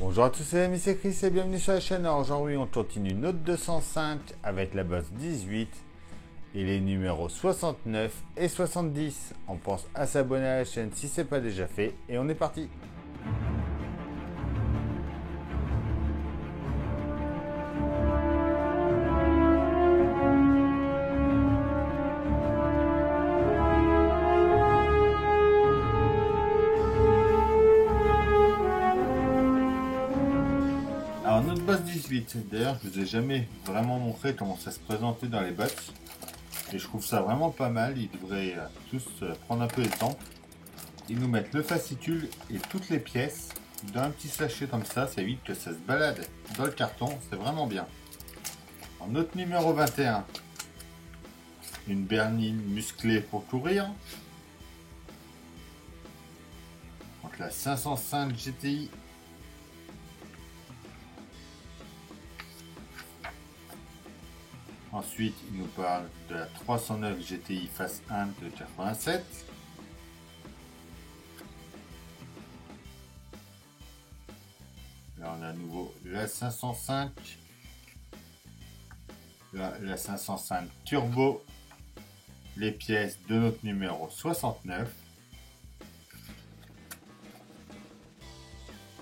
Bonjour à tous, c'est Ami, c'est Chris et bienvenue sur la chaîne. Alors aujourd'hui on continue notre 205 avec la base 18 et les numéros 69 et 70. On pense à s'abonner à la chaîne si ce n'est pas déjà fait et on est parti. Alors notre base 18, d'ailleurs je vous ai jamais vraiment montré comment ça se présentait dans les box. Et je trouve ça vraiment pas mal, ils devraient tous prendre un peu de temps. Ils nous mettent le fascicule et toutes les pièces dans un petit sachet comme ça évite que ça se balade dans le carton, c'est vraiment bien. En notre numéro 21, une berline musclée pour courir. Donc la 505 GTI. Ensuite, il nous parle de la 309 GTI Phase 1 de 87. Là, on a à nouveau la 505. Là, la 505 Turbo. Les pièces de notre numéro 69.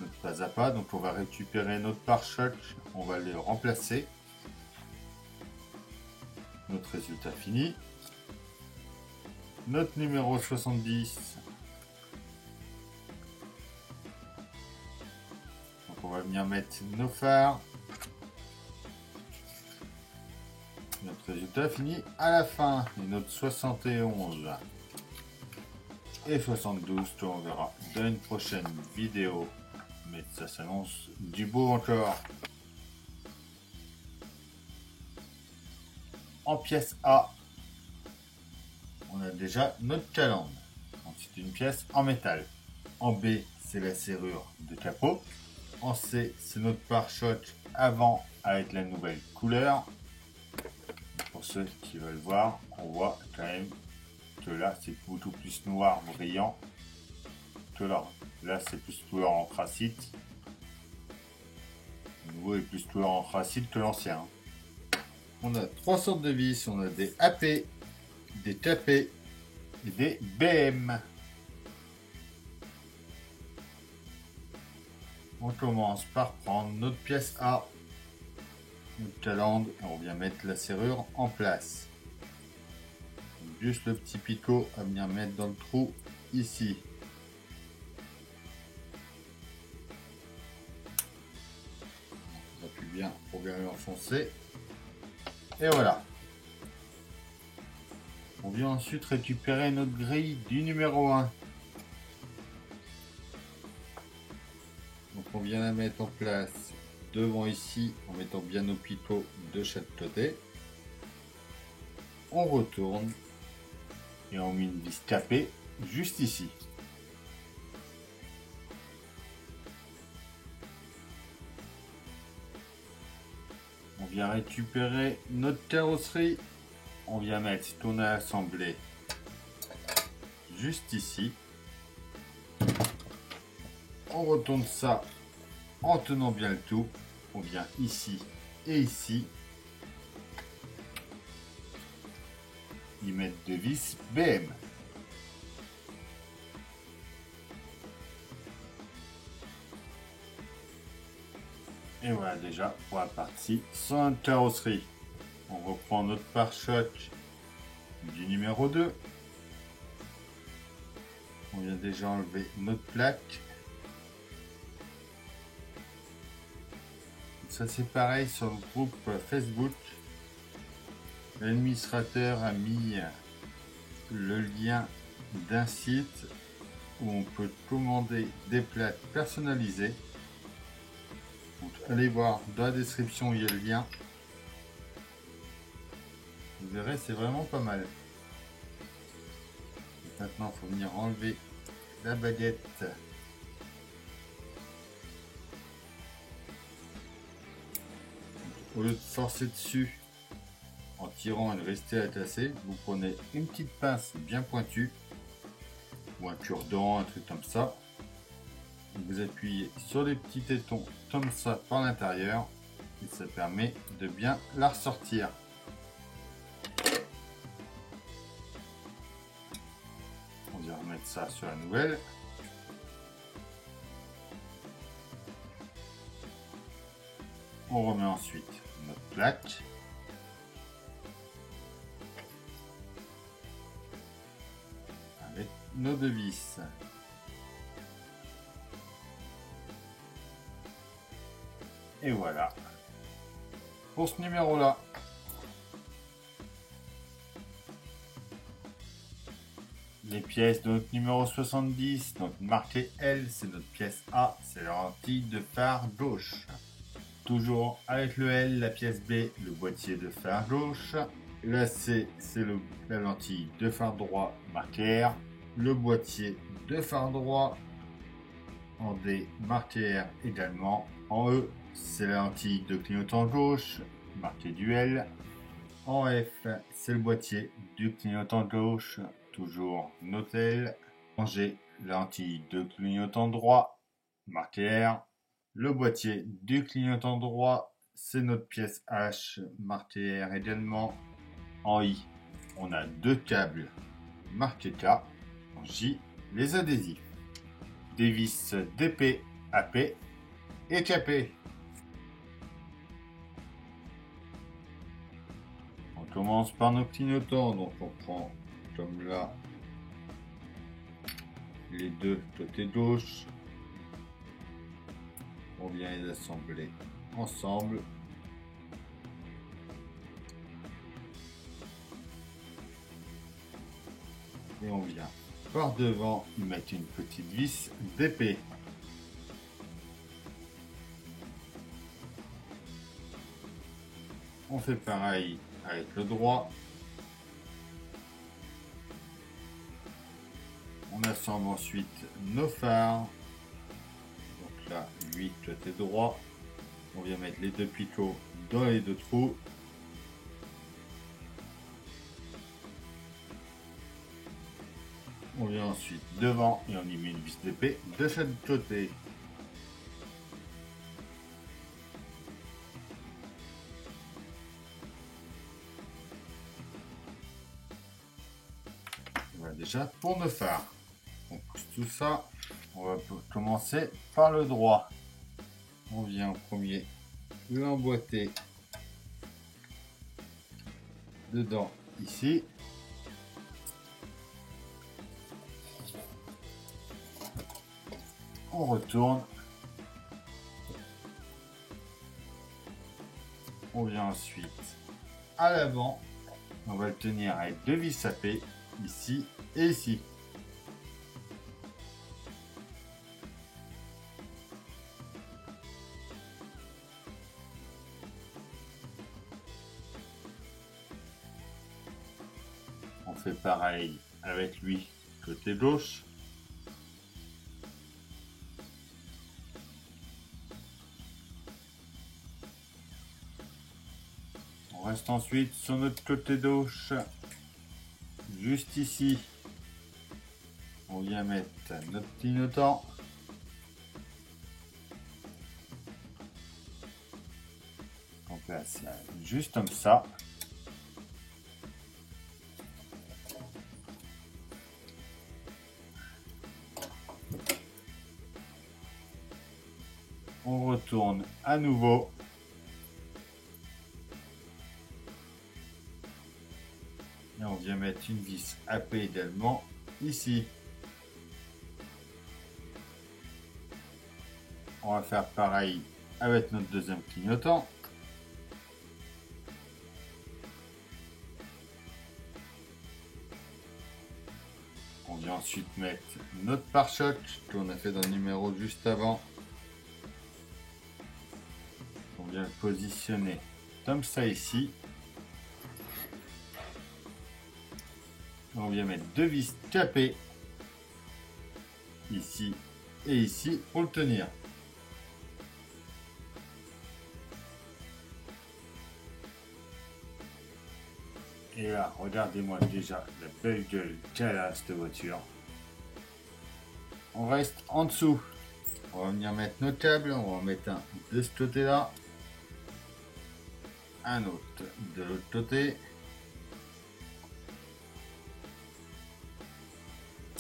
Notre pas à pas. Donc, on va récupérer notre pare-choc. On va les remplacer. Notre résultat fini. Notre numéro 70. Donc on va venir mettre nos phares. Notre résultat fini à la fin. Et notre 71 et 72, tout on verra dans une prochaine vidéo. Mais ça s'annonce du beau encore. En pièce A, on a déjà notre calandre. C'est une pièce en métal. En B, c'est la serrure de capot. En C, c'est notre pare-choc avant avec la nouvelle couleur. Pour ceux qui veulent voir, on voit quand même que là, c'est beaucoup plus noir brillant que là. Là, c'est plus couleur anthracite. Le nouveau est plus couleur anthracite que l'ancien. On a trois sortes de vis, on a des AP, des TP et des BM. On commence par prendre notre pièce A, notre calandre, et on vient mettre la serrure en place. Juste le petit picot à venir mettre dans le trou ici. On appuie bien pour bien l'enfoncer. Et voilà. On vient ensuite récupérer notre grille du numéro 1. Donc on vient la mettre en place devant ici en mettant bien nos picots de chaque côté. On retourne et on met une vis capée juste ici. On vient récupérer notre carrosserie. On vient mettre ce qu'on a assemblé juste ici. On retourne ça en tenant bien le tout. On vient ici et ici. Y mettre deux vis BM. Et voilà déjà pour la partie sans carrosserie. On reprend notre pare-choc du numéro 2. On vient déjà enlever notre plaque. Ça c'est pareil sur le groupe Facebook. L'administrateur a mis le lien d'un site où on peut commander des plaques personnalisées. Donc, allez voir dans la description, il y a le lien. Vous verrez, c'est vraiment pas mal. Et maintenant, il faut venir enlever la baguette. Au lieu de forcer dessus en tirant et de rester attaché, vous prenez une petite pince bien pointue ou un cure-dent, un truc comme ça, vous appuyez sur les petits tétons comme ça par l'intérieur et ça permet de bien la ressortir. On va remettre ça sur la nouvelle. On remet ensuite notre plaque. Avec nos deux vis. Et voilà pour ce numéro là. Les pièces de notre numéro 70, donc marqué L, c'est notre pièce A, c'est la lentille de phare gauche. Toujours avec le L, la pièce B, le boîtier de phare gauche. La C, c'est la lentille de phare droit marqué R. Le boîtier de phare droit. En D, marqué R également. En E, c'est la lentille de clignotant gauche, marqué du L. En F, c'est le boîtier du clignotant gauche, toujours noté L. En G, la lentille de clignotant droit, marqué R. Le boîtier du clignotant droit, c'est notre pièce H, marqué R également. En I, on a deux câbles marqués K. En J, les adhésifs. Des vis DP, AP et KP. On commence par nos clignotants, donc on prend comme là les deux côtés gauche. On vient les assembler ensemble. Et on vient par devant y mettre une petite vis d'épée. On fait pareil avec le droit. On assemble ensuite nos phares. Donc là, 8 côté droit. On vient mettre les deux picots dans les deux trous. On vient ensuite devant et on y met une vis d'épée de chaque côté. Voilà déjà pour nos phares. On pousse tout ça. On va commencer par le droit. On vient en premier l'emboîter dedans ici. On retourne. On vient ensuite à l'avant. On va le tenir avec deux vis sapées ici et ici. On fait pareil avec lui côté gauche. On reste ensuite sur notre côté gauche, juste ici. On vient mettre notre clignotant. On place juste comme ça. On retourne à nouveau. Et on vient mettre une vis AP également ici. On va faire pareil avec notre deuxième clignotant. On vient ensuite mettre notre pare-choc qu'on a fait dans le numéro juste avant. On vient le positionner comme ça ici. On vient mettre deux vis capées ici et ici pour le tenir. Et là, regardez-moi déjà la belle gueule qu'elle a cette voiture. On reste en dessous. On va venir mettre nos câbles. On va en mettre un de ce côté-là. Un autre de l'autre côté.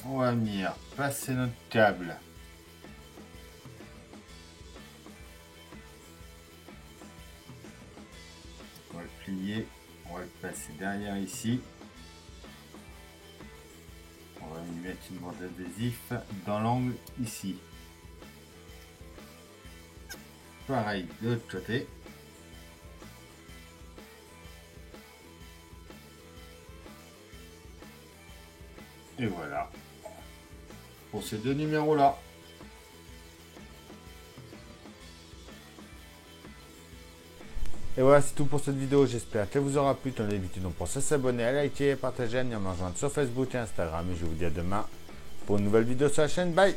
On va venir passer notre câble. On va le plier. On va le passer derrière ici. On va y mettre une bande adhésif dans l'angle ici. Pareil de l'autre côté. Et voilà pour ces deux numéros là. Et voilà, c'est tout pour cette vidéo. J'espère qu'elle vous aura plu. Comme d'habitude, on pense à s'abonner, à liker, à partager, à venir me rejoindre sur Facebook et Instagram. Et je vous dis à demain pour une nouvelle vidéo sur la chaîne. Bye!